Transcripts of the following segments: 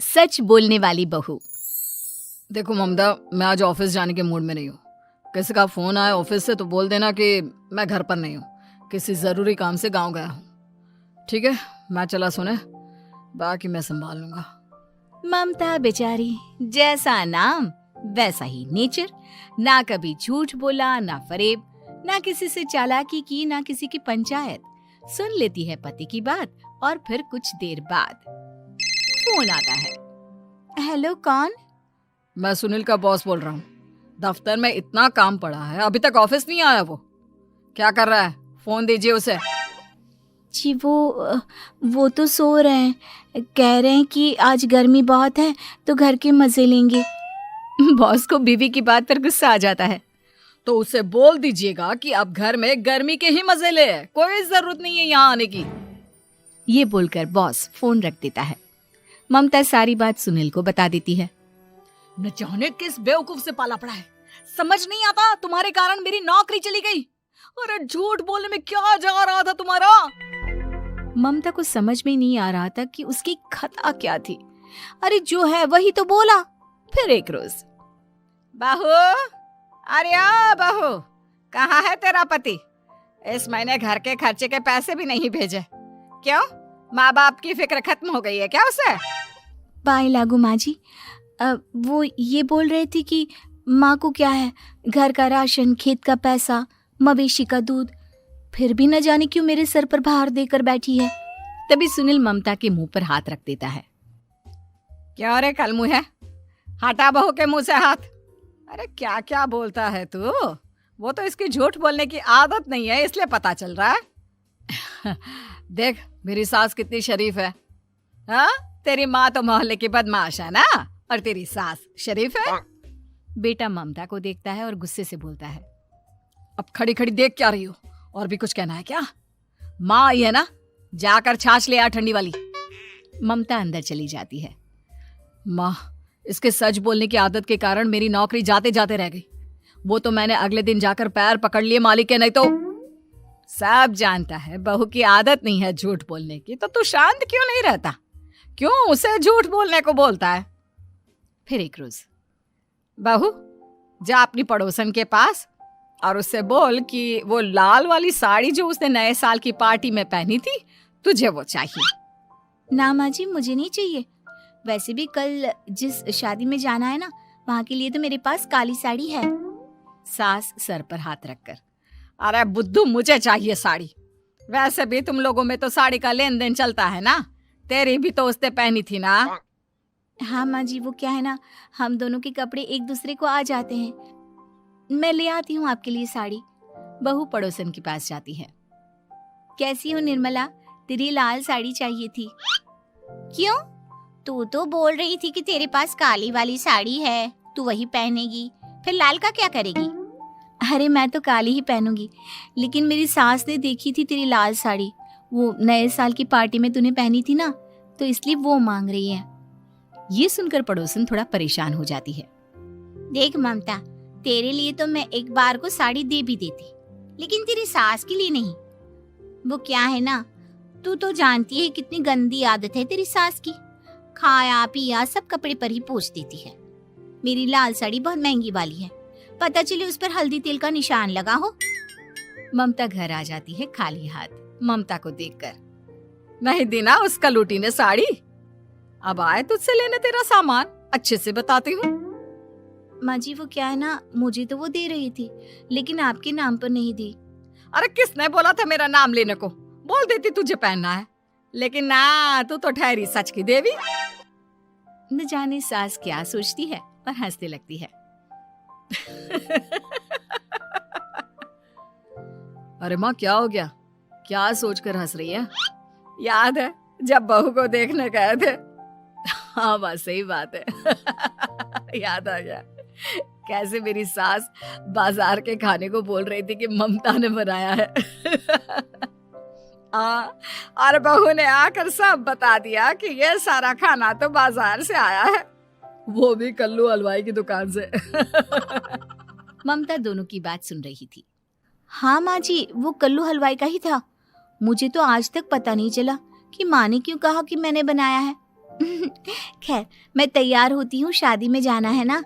सच बोलने वाली बहू। देखो ममता, मैं आज ऑफिस जाने के मूड में नहीं हूँ। किसी का फोन आया ऑफिस से तो बोल देना कि मैं घर पर नहीं हूँ, किसी जरूरी काम से गांव गया हूँ। ठीक है, मैं चला सोने, बाकी मैं संभाल लूंगा। ममता बेचारी, जैसा नाम वैसा ही नेचर। ना कभी झूठ बोला, ना फरेब, ना किसी से चालाकी की, ना किसी की पंचायत। सुन लेती है पति की बात और फिर कुछ देर बाद फोन आता है। हेलो, कौन? मैं सुनील का बॉस बोल रहा हूँ। दफ्तर में इतना काम पड़ा है, अभी तक ऑफिस नहीं आया। वो क्या कर रहा है? फोन दीजिए उसे। जी वो तो सो रहे हैं। कह रहे हैं कि आज गर्मी बहुत है तो घर के मजे लेंगे। बॉस को बीवी की बात पर गुस्सा आ जाता है। तो उसे बोल दीजिएगा कि अब घर में गर्मी के ही मजे ले, कोई जरूरत नहीं है यहाँ आने की। ये बोलकर बॉस फोन रख देता है। ममता सारी बात सुनील को बता देती है। न जाने किस बेवकूफ से पाला पड़ा है, समझ नहीं आता। तुम्हारे कारण मेरी नौकरी चली गई। अरे झूठ बोलने में क्या जा रहा था तुम्हारा? ममता को समझ में नहीं आ रहा था कि उसकी खता क्या थी। अरे जो है वही तो बोला। फिर एक रोज, बहू, अरे ओ बहू, कहाँ है तेरा पति? इस महीने घर के खर्चे के पैसे भी नहीं भेजे। क्यों, माँ बाप की फिक्र खत्म हो गई है क्या उसे? पाए लागू माँ जी, वो ये बोल रहे थे कि माँ को क्या है, घर का राशन, खेत का पैसा, मवेशी का दूध, फिर भी न जाने क्यों मेरे सर पर भार देकर बैठी है। तभी सुनील ममता के मुंह पर हाथ रख देता है। क्यों रे कलमुँह है, हटा बहू के मुंह से हाथ। अरे क्या क्या बोलता है तू? वो तो इसकी झूठ बोलने की आदत नहीं है, इसलिए पता चल रहा है। देख मेरी सास कितनी शरीफ है। हाँ, तेरी माँ तो मोहल्ले की बदमाश है ना, और तेरी सास शरीफ है। बेटा ममता को देखता है और गुस्से से बोलता है। अब खड़ी खड़ी देख क्या रही हो? और भी कुछ कहना है क्या? माँ आई है ना, जाकर छाछ ले आ ठंडी वाली। ममता अंदर चली जाती है। माँ, इसके सच बोलने की आदत के कारण मेरी नौकरी जाते जाते रह गई। वो तो मैंने अगले दिन जाकर पैर पकड़ लिए मालिक के। नहीं तो सब जानता है बहू की आदत नहीं है झूठ बोलने की, तो तू शांत क्यों नहीं रहता? क्यों उसे झूठ बोलने को बोलता है? फिर एक रोज, बहू, जा अपनी पड़ोसन के पास और उससे बोल कि वो लाल वाली साड़ी जो उसने नए साल की पार्टी में पहनी थी, तुझे वो चाहिए। ना माँ जी, मुझे नहीं चाहिए। वैसे भी कल जिस शादी में जाना है ना, वहाँ के लिए तो मेरे पास काली साड़ी है। सास सर पर हाथ रखकर, अरे बुद्धू, मुझे चाहिए साड़ी। वैसे भी तुम लोगों में तो साड़ी का लेन देन चलता है ना, तेरी भी तो उसने पहनी थी ना। हाँ माँ जी, वो क्या है ना, हम दोनों के कपड़े एक दूसरे को आ जाते हैं। मैं ले आती हूँ आपके लिए साड़ी। बहू पड़ोसन के पास जाती है। कैसी हो निर्मला, तेरी लाल साड़ी चाहिए थी। क्यों? तू तो बोल रही थी कि तेरे पास काली वाली साड़ी है, तू वही पहनेगी, फिर लाल का क्या करेगी? अरे मैं तो काली ही पहनूंगी, लेकिन मेरी सास ने देखी थी तेरी लाल साड़ी, वो नए साल की पार्टी में तूने पहनी थी ना, तो इसलिए वो मांग रही है। ये सुनकर पड़ोसन थोड़ा परेशान हो जाती है। देख ममता, तेरे लिए तो मैं एक बार को साड़ी दे भी देती, लेकिन तेरी सास के लिए नहीं। वो क्या है ना, तू तो जानती है कितनी गंदी आदत है तेरी सास की। खाया पिया सब कपड़े पर ही पोंछ देती है। मेरी लाल साड़ी बहुत महंगी वाली है, पता चले उस पर हल्दी तेल का निशान लगा हो। ममता घर आ जाती है खाली हाथ। ममता को देखकर, नहीं देना उसका लूटी ने साड़ी। अब आए तुझसे लेने तेरा सामान, अच्छे से बताती हूँ। माँ जी, वो क्या है ना, मुझे तो वो दे रही थी, लेकिन आपके नाम पर नहीं दी। अरे किसने बोला था मेरा नाम लेने को? बोल देती तुझे पहनना है, लेकिन ना, तू तो ठहरी सच की देवी। न जाने सास क्या सोचती है और हंसने लगती है। अरे माँ, क्या हो गया? क्या सोचकर हंस रही है? याद है जब बहू को देखने गए थे? हाँ बस सही बात है। याद आ गया कैसे मेरी सास बाजार के खाने को बोल रही थी कि ममता ने बनाया है। और बहू ने आकर सब बता दिया कि ये सारा खाना तो बाजार से आया है, वो भी कल्लू हलवाई की दुकान से। ममता दोनों की बात सुन रही थी। हाँ माँ जी, वो कल्लू हलवाई का ही था। मुझे तो आज तक पता नहीं चला कि माँ ने क्यों कहा कि मैंने बनाया है। खैर, मैं तैयार होती हूँ, शादी में जाना है ना।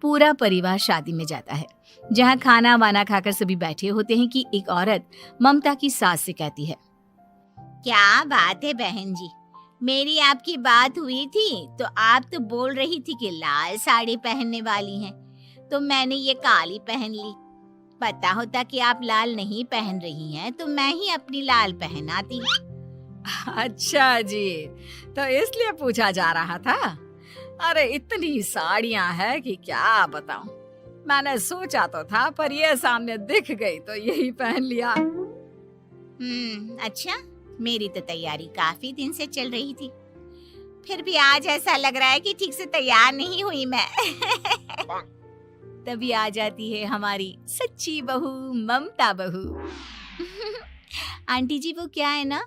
पूरा परिवार शादी में जाता है, जहाँ खाना वाना खाकर सभी बैठे होते हैं कि एक औरत ममता की सास से कहती है, क्या बात है बहन जी, मेरी आपकी बात हुई थी तो आप तो बोल रही थी कि लाल साड़ी पहनने वाली हैं, तो मैंने ये काली पहन ली। पता होता कि आप लाल नहीं पहन रही हैं तो मैं ही अपनी लाल पहनाती। अच्छा जी, तो इसलिए पूछा जा रहा था। अरे इतनी साड़ियां हैं कि क्या बताऊं। मैंने सोचा तो था, पर ये सामने दिख गई तो यही पहन लिया। अच्छा, मेरी तो तैयारी काफी दिन से चल रही थी, फिर भी आज ऐसा लग रहा है कि ठीक से तैयार नहीं हुई मैं। तभी आ जाती है हमारी सच्ची बहू, ममता बहू। आंटी जी, वो क्या है ना,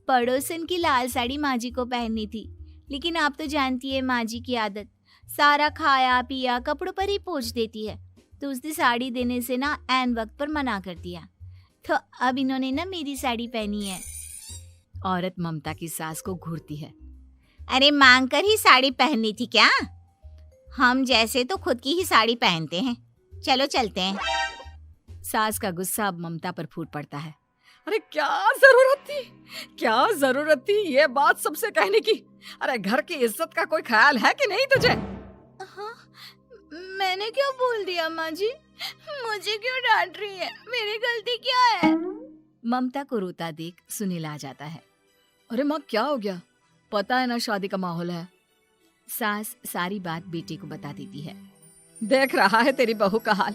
पड़ोसन की लाल साड़ी माँ जी को पहननी थी, लेकिन आप तो जानती है माँ जी की आदत, सारा खाया पिया कपड़ों पर ही पोंछ देती है, तो उसने साड़ी देने से ना ऐन वक्त पर मना कर दिया, तो अब इन्होंने ना मेरी साड़ी पहनी है। औरत ममता की सास को घूरती है, अरे मांग कर ही साड़ी पहननी थी क्या? हम जैसे तो खुद की ही साड़ी पहनते हैं, चलो चलते हैं। सास का गुस्सा अब ममता पर फूट पड़ता है। अरे क्या जरूरत थी ये बात सबसे कहने की? अरे घर की इज्जत का कोई ख्याल है कि नहीं तुझे? हाँ, मैंने क्या बोल दिया माँ जी? मुझे क्यों डांट रही है? मेरी गलती क्या है? ममता को रोता देख सुनील आ जाता है। अरे माँ, क्या हो गया? पता है ना शादी का माहौल है। सास सारी बात बेटे को बता देती है। देख रहा है तेरी बहू का हाल।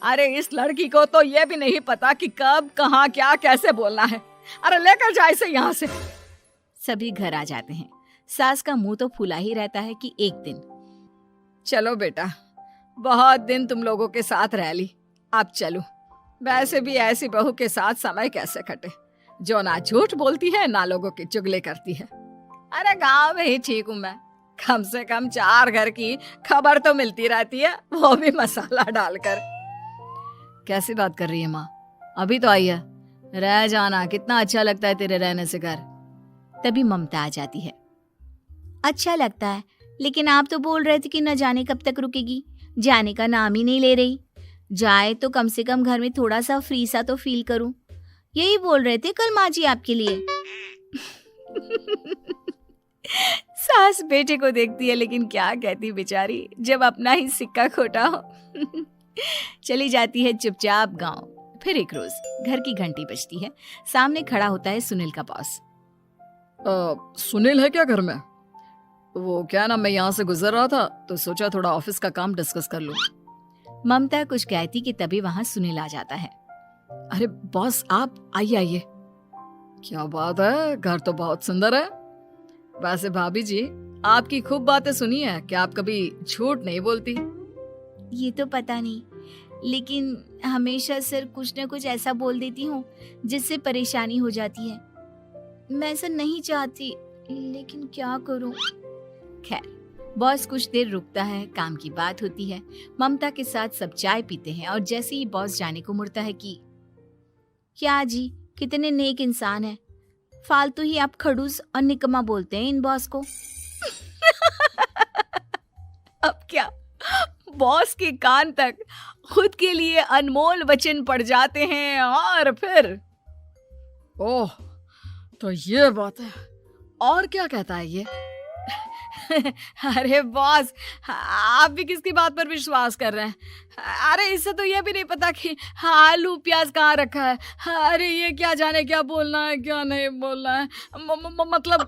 अरे इस लड़की को तो ये भी नहीं पता कि कब कहाँ क्या कैसे बोलना है। अरे लेकर जा इसे यहाँ से। सभी घर आ जाते हैं। सास का मुंह तो फूला ही रहता है कि एक दिन, चलो बेटा, बहुत दिन तुम लोगों के साथ रह ली, अब चलो। वैसे भी ऐसी बहू के साथ समय कैसे कटे, जो ना झूठ बोलती है ना लोगों की चुगली करती है। अरे गांव में ही ठीक हूँ मैं, कम से कम 4 घर की खबर तो मिलती रहती है, वो भी मसाला डालकर। कैसी बात कर रही है माँ? अभी तो आई है, रह जाना, कितना अच्छा लगता है तेरे रहने से घर। तभी ममता आ जाती है। अच्छा लगता है, लेकिन आप तो बोल रहे थे कि न जाने कब तक रुकेगी, जाने का नाम ही नहीं ले रही। जाए तो कम से कम घर में थोड़ा सा फ्री सा तो फील करूं, यही बोल रहे थे कल माँ जी आपके लिए। सास बेटे को देखती है, लेकिन क्या कहती बेचारी, जब अपना ही सिक्का खोटा हो। चली जाती है चुपचाप गांव। फिर एक रोज घर की घंटी बजती है। सामने खड़ा होता है सुनील का बॉस। सुनील है क्या घर में? वो क्या ना, मैं यहाँ से गुजर रहा था तो सोचा थोड़ा ऑफिस का काम डिस्कस कर लूं। ममता कुछ कहती कि तभी वहां सुनील आ जाता है। अरे बॉस, आप आइए आइए। क्या बात है, घर तो बहुत सुंदर है। वैसे भाभी जी, आपकी खूब बातें सुनी है कि आप कभी झूठ नहीं बोलती। ये तो पता नहीं, लेकिन हमेशा सिर कुछ न कुछ ऐसा बोल देती हूँ जिससे परेशानी हो जाती है। मैं ऐसा नहीं चाहती, लेकिन क्या करूँ। खैर, बॉस कुछ देर रुकता है, काम की बात होती है। ममता के साथ सब चाय पीते हैं और जैसे ही बॉस जाने को मुड़ता है कि क्या जी, कितने नेक इंसान है, फालतू ही आप खड़ूस और निकम्मा बोलते हैं इन बॉस को। अब क्या, बॉस के कान तक खुद के लिए अनमोल वचन पड़ जाते हैं और फिर ओह, तो ये बात है। और क्या कहता है ये? अरे बॉस, आप भी किसकी बात पर विश्वास कर रहे हैं? अरे इससे तो ये भी नहीं पता कि आलू प्याज कहाँ रखा है। अरे ये क्या जाने क्या बोलना है क्या नहीं बोलना है। मतलब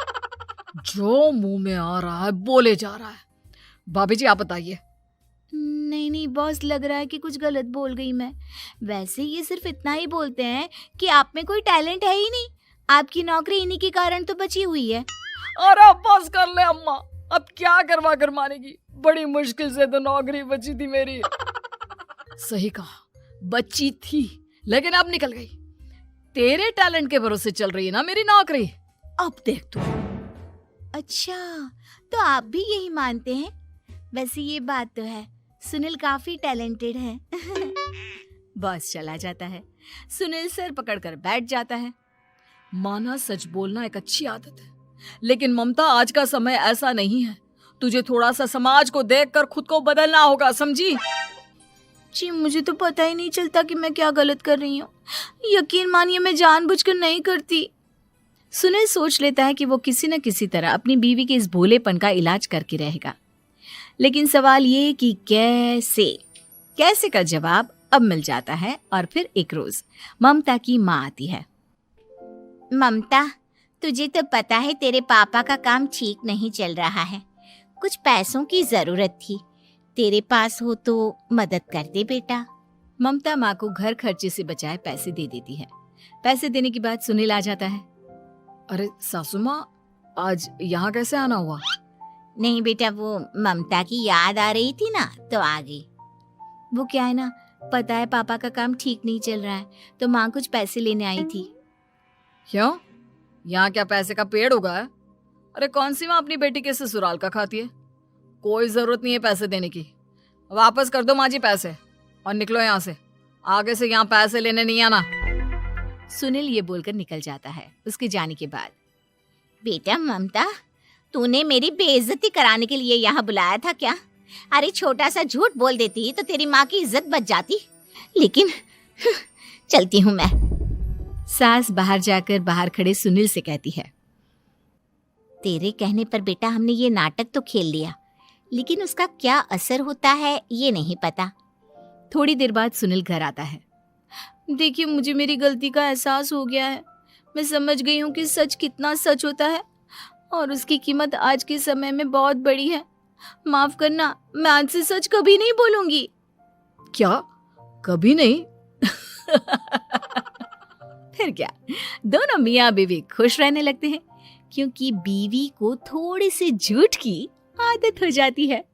जो मुंह में आ रहा है बोले जा रहा है। भाभी जी, आप बताइए। नहीं बॉस, लग रहा है कि कुछ गलत बोल गई मैं। वैसे ये सिर्फ इतना ही बोलते हैं कि आप में कोई टैलेंट है ही नहीं, आपकी नौकरी इन्हीं के कारण तो बची हुई है। अरे बस कर ले अम्मा, अब क्या करवा कर मानेगी, बड़ी मुश्किल से तो नौकरी बची थी मेरी। सही कहा, बची थी लेकिन अब निकल गई। तेरे टैलेंट के भरोसे चल रही है ना मेरी नौकरी, अब देख तू। अच्छा, तो आप भी यही मानते हैं? वैसे ये बात तो है, सुनील काफी टैलेंटेड है। बॉस चला जाता है। सुनील सर पकड़कर बैठ जाता है। माना सच बोलना एक अच्छी आदत है, लेकिन ममता, आज का समय ऐसा नहीं है। तुझे थोड़ा सा समाज को देखकर खुद को बदलना होगा, समझी? जी मुझे तो पता ही नहीं चलता कि मैं क्या गलत कर रही हूँ। यकीन मानिए मैं जानबूझकर नहीं करती। सुनील सोच लेता है कि वो किसी न किसी तरह अपनी बीवी के इस भोलेपन का इलाज करके रहेगा, लेकिन सवाल ये कि कैसे का जवाब अब मिल जाता है। और फिर एक रोज ममता की माँ आती है। ममता, तुझे तो पता है तेरे पापा का काम ठीक नहीं चल रहा है, कुछ पैसों की जरूरत थी, तेरे पास हो तो मदद कर दे बेटा। ममता माँ को घर खर्चे से बचाए पैसे दे देती है। पैसे देने के बाद सुनील आ जाता है। अरे सासू माँ, आज यहाँ कैसे आना हुआ? नहीं बेटा, वो ममता की याद आ रही थी ना तो आ गई। वो क्या है ना, पता है पापा का काम ठीक नहीं चल रहा है, तो माँ कुछ पैसे लेने आई थी। क्यों? यहाँ क्या पैसे का पेड़ उगा है? अरे कौन सी माँ अपनी बेटी के ससुराल का खाती है? कोई जरूरत नहीं है पैसे देने की। वापस कर दो माँ जी पैसे और निकलो यहाँ से। आगे से यहाँ पैसे लेने नहीं आना। सुनील ये बोलकर निकल जाता है। उसके जाने के बाद, बेटा ममता, तूने मेरी बेइज्जती कराने के लिए यहाँ बुलाया था क्या? अरे छोटा सा झूठ बोल देती तो तेरी माँ की इज्जत बच जाती, लेकिन चलती हूँ मैं। सास बाहर जाकर बाहर खड़े सुनील से कहती है, तेरे कहने पर बेटा हमने ये नाटक तो खेल लिया, लेकिन उसका क्या असर होता है ये नहीं पता। थोड़ी देर बाद सुनील घर आता है। देखिए, मुझे मेरी गलती का एहसास हो गया है। मैं समझ गई हूँ कि सच कितना सच होता है और उसकी कीमत आज के समय में बहुत बड़ी है। माफ करना, मैं आज से सच कभी नहीं बोलूंगी। क्या? कभी नहीं? फिर क्या, दोनों मियाँ बीवी खुश रहने लगते हैं, क्योंकि बीवी को थोड़ी सी झूठ की आदत हो जाती है।